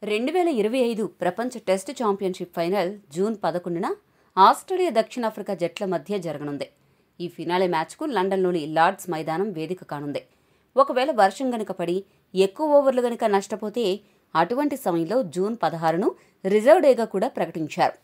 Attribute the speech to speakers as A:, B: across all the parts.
A: 2025 ప్రపంచ test championship final June 11న Australia దక్షిణాఫ్రికా జట్ల మధ్య జరగనుంది. ఈ ఫినాలే మ్యాచ్కు లండన్లోని లార్డ్స్ మైదానం వేదిక కానుంది. ఒకవేళ వర్షం గనుక పడి ఎక్కువ ఓవర్లు గనుక నష్టపోతే అటువంటి సమయంలో జూన్ 16ను రిజర్వ్ డేగా కూడా ప్రకటించారు.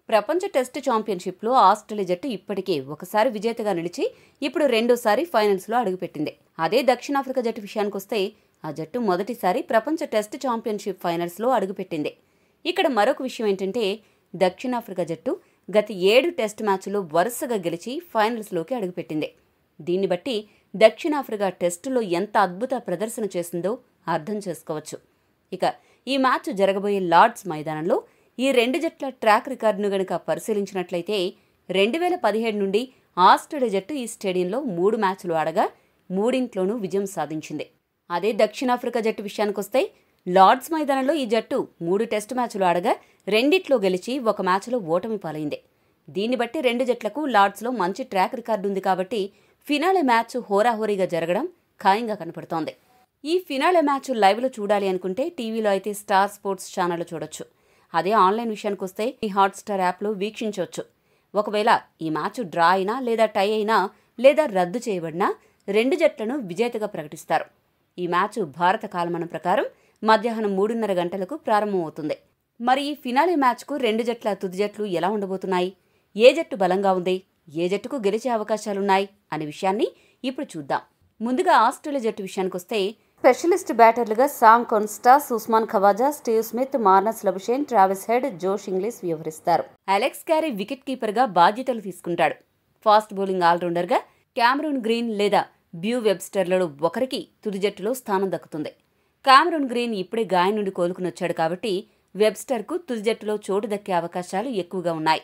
A: ప్రపంచ టెస్ట్ ఛాంపియన్షిప్లో ఆస్ట్రేలియా జట్టు ఇప్పటికే ఒకసారి విజేతగా నిలిచి ఇప్పుడు రెండోసారి ఫైనల్స్లో అడుగుపెట్టింది. అదే దక్షిణాఫ్రికా జట్టు విషయానికొస్తే ఆ జట్టు మొదటిసారి ప్రపంచ టెస్ట్ ఛాంపియన్షిప్ ఫైనల్స్లో అడుగుపెట్టింది. ఇక్కడ మరొక విషయం ఏంటంటే దక్షిణాఫ్రికా జట్టు గత 7 టెస్ట్ మ్యాచ్లో వరుసగా గెలిచి ఫైనల్స్లోకి అడుగుపెట్టింది. దీన్ని బట్టి దక్షిణాఫ్రికా టెస్టులో ఎంత అద్భుత ప్రదర్శన చేసిందో అర్థం చేసుకోవచ్చు. ఇక ఈ మ్యాచ్ జరగబోయే లార్డ్స్ మైదానంలో ఈ రెండు జట్ల ట్రాక్ రికార్డును గనుక పరిశీలించినట్లయితే 2017 నుండి ఆస్ట్రేలియా జట్టు ఈ స్టేడియంలో 3 మ్యాచ్లు ఆడగా మూడింట్లోనూ విజయం సాధించింది. అదే దక్షిణాఫ్రికా జట్టు విషయానికొస్తే లార్డ్స్ మైదానంలో ఈ జట్టు 3 టెస్టు మ్యాచ్లు ఆడగా రెండిట్లో గెలిచి ఒక మ్యాచ్లో ఓటమి పాలైంది. దీన్ని బట్టి రెండు జట్లకు లార్డ్స్లో మంచి ట్రాక్ రికార్డు ఉంది కాబట్టి ఫినాలే మ్యాచ్ హోరాహోరీగా జరగడం ఖాయంగా కనపడుతోంది. ఈ ఫినాలే మ్యాచ్ లైవ్లో చూడాలి అనుకుంటే టీవీలో అయితే స్టార్ స్పోర్ట్స్ ఛానల్లో చూడొచ్చు. అదే ఆన్లైన్ విషయానికొస్తే ఈ హాట్స్టార్ యాప్లో వీక్షించవచ్చు. ఒకవేళ ఈ మ్యాచ్ డ్రా అయినా లేదా టై అయినా లేదా రద్దు చేయబడినా రెండు జట్లను విజేతగా ప్రకటిస్తారు. ఈ మ్యాచ్ భారత కాలమానం ప్రకారం మధ్యాహ్నం 3:30 గంటలకు ప్రారంభమవుతుంది. మరి ఈ ఫినాలే మ్యాచ్కు రెండు జట్ల తుది జట్లు ఎలా ఉండబోతున్నాయి, ఏ జట్టు బలంగా ఉంది, ఏ జట్టుకు గెలిచే అవకాశాలున్నాయి అనే విషయాన్ని ఇప్పుడు చూద్దాం. ముందుగా ఆస్ట్రేలియా జట్టు విషయానికొస్తే స్పెషలిస్ట్ బ్యాటర్లుగా Sam Konstas, Usman Khawaja, Steve Smith, Marnus Labuschagne, Travis Head, Josh Inglis వ్యవహరిస్తారు. అలెక్స్ క్యారీ వికెట్ కీపర్గా బాధ్యతలు తీసుకుంటాడు. ఫాస్ట్ బౌలింగ్ ఆల్రౌండర్గా క్యామరూన్ గ్రీన్ లేదా బ్యూ వెబ్స్టర్లలో ఒకరికి తుది జట్టులో స్థానం దక్కుతుంది. క్యామరూన్ గ్రీన్ ఇప్పుడే గాయం నుండి కోలుకునొచ్చాడు కాబట్టి వెబ్స్టర్కు తుది జట్టులో చోటు దక్కే అవకాశాలు ఎక్కువగా ఉన్నాయి.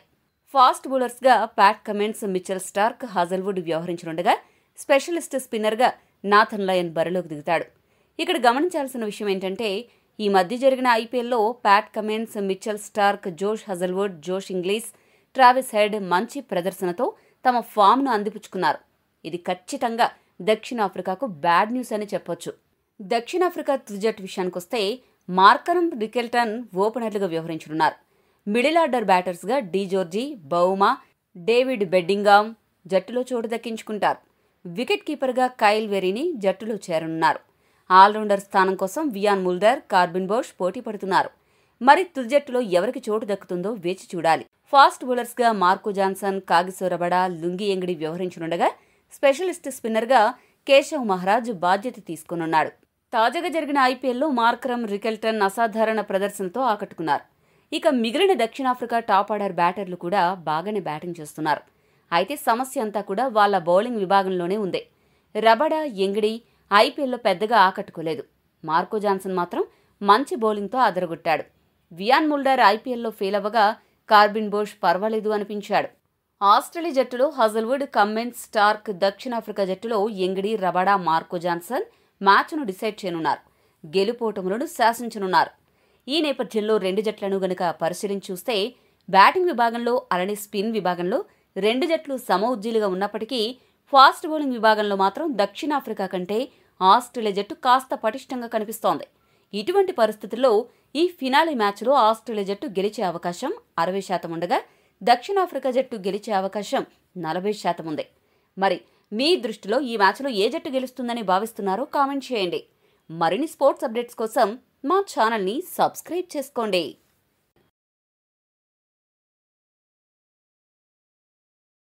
A: ఫాస్ట్ బౌలర్స్గా Pat Cummins, Mitchell Starc, Hazlewood వ్యవహరించనుండగా స్పెషలిస్ట్ స్పిన్నర్గా నాథన్ లయన్ బరిలోకి దిగుతాడు. ఇక్కడ గమనించాల్సిన విషయం ఏంటంటే ఈ మధ్య జరిగిన ఐపీఎల్లో ప్యాట్ కమిన్స్, మిచెల్ స్టార్క్, జోష్ Hazlewood, Josh Inglis, Travis head మంచి ప్రదర్శనతో తమ ఫామ్ను అందిపుచ్చుకున్నారు. ఇది ఖచ్చితంగా దక్షిణాఫ్రికాకు బ్యాడ్ న్యూస్ అని చెప్పొచ్చు. దక్షిణాఫ్రికా తుది జట్టు విషయానికొస్తే మార్కరమ్ రికెల్టన్ ఓపెనర్లుగా వ్యవహరించనున్నారు. మిడిల్ ఆర్డర్ బ్యాటర్స్గా De Zorzi, Bavuma, David Bedingham జట్టులో చోటు దక్కించుకుంటారు. వికెట్ కీపర్గా కైల్ వెరీని జట్టులో చేరనున్నారు. ఆల్రౌండర్ స్థానం కోసం వియాన్ ముల్డర్, కార్బిన్ బోష్ పోటీ పడుతున్నారు. మరి తుది జట్టులో ఎవరికి చోటు దక్కుతుందో వేచి చూడాలి. ఫాస్ట్ బౌలర్స్గా Marco Jansen, Kagiso Rabada, Lungi Ngidi వ్యవహరించనుండగా స్పెషలిస్ట్ స్పిన్నర్గా కేశవ్ మహారాజ్ బాధ్యత తీసుకోనున్నాడు. తాజాగా జరిగిన ఐపీఎల్లో మార్కరమ్ రికెల్టన్ అసాధారణ ప్రదర్శనతో ఆకట్టుకున్నారు. ఇక మిగిలిన దక్షిణాఫ్రికా టాప్ ఆర్డర్ బ్యాటర్లు కూడా బాగానే బ్యాటింగ్ చేస్తున్నారు. అయితే సమస్య అంతా కూడా వాళ్ల బౌలింగ్ విభాగంలోనే ఉంది. రబడా, ఎంగిడి ఐపీఎల్లో పెద్దగా ఆకట్టుకోలేదు. మార్కో జాన్సన్ మాత్రం మంచి బౌలింగ్తో అదరగొట్టాడు. వియాన్ ముల్డర్ ఐపీఎల్లో ఫెయిల్ అవ్వగా కార్బిన్ బోష్ పర్వాలేదు అనిపించాడు. ఆస్ట్రేలియా జట్టులో హజల్వుడ్, కమ్మిన్స్, స్టార్క్, దక్షిణాఫ్రికా జట్టులో ఎంగిడి, రబడా, మార్కో జాన్సన్ మ్యాచ్ను డిసైడ్ చేయనున్నారు. గెలుపోటములను శాసించనున్నారు. ఈ నేపథ్యంలో రెండు జట్లను గనుక పరిశీలించి చూస్తే బ్యాటింగ్ విభాగంలో అలానే స్పిన్ విభాగంలో రెండు జట్లు సమఉజ్జీలుగా ఉన్నప్పటికీ ఫాస్ట్ బౌలింగ్ విభాగంలో మాత్రం దక్షిణాఫ్రికా కంటే ఆస్ట్రేలియా జట్టు కాస్త పటిష్టంగా కనిపిస్తోంది. ఇటువంటి పరిస్థితుల్లో ఈ ఫినాలే మ్యాచ్లో ఆస్ట్రేలియా జట్టు గెలిచే అవకాశం 60% ఉండగా దక్షిణాఫ్రికా జట్టు గెలిచే అవకాశం 40% ఉంది. మరి మీ దృష్టిలో ఈ మ్యాచ్లో ఏ జట్టు గెలుస్తుందని భావిస్తున్నారో కామెంట్ చేయండి. మరిన్ని స్పోర్ట్స్ అప్డేట్స్ కోసం మా ఛానల్ని సబ్స్క్రైబ్ చేసుకోండి.